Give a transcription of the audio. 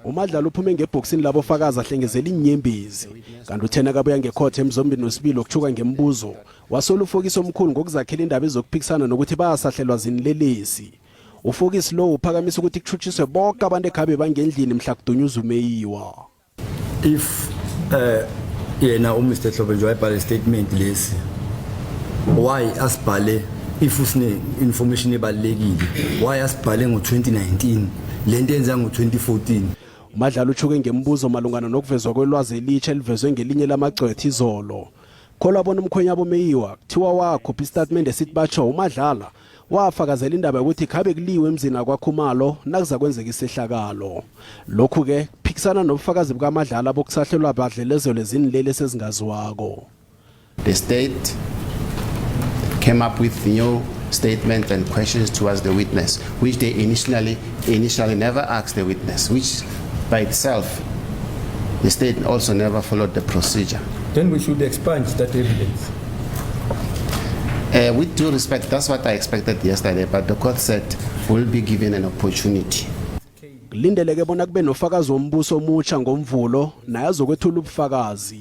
uMadlala uphume ngebhoksini labo ufakazi ahlengezela iinyembezi kanti uthena kabuya ngekhotho emzombini wesibili okuthuka ngemibuzo wasola ufokisi omkhulu ngokuzakhela indaba ezokuphikisana nokuthi bayasahlelwa zinilelesi. Ufokisi lo uphakamisa ukuthi kutshutshiswe bonke abantu ekhabe bangendlini mhla kudunyuzwa uMeyiwa. If yena uMr Hlobonje wayibhala statement lesi, why asibhale if usine information ebalekile, why asibhale ngo2019 lento yenza ngo2014? uMadlala utshuke ngemibuzo malungana nokuvezwa kwelwazi elitsha elivezwe ngelinye lamagcwetha izolo. Kholwa bona umkhwenyabo Meyiwa kuthiwa wakhupha istatement esithi batsho uMadlala wafakazela indaba ukuthi khabe kuliwe emzini kwakhumalo nakuza kwenzeka isehlakalo. Lokhu ke phikisana nobufakazi bukaMadlala bokusahlelwa badlelezelwe zinilele sezingaziwako. The state came up with new statements and questions towards the witness, which they initially never asked the witness, which by itself, the state also never followed the procedure. Then we should expunge that evidence. With due respect, that's what I expected yesterday, but the court said we'll be given an opportunity. Lindeleke bona kube nofakazi wombuso omutsha ngoMvulo naye azokwethula ubufakazi.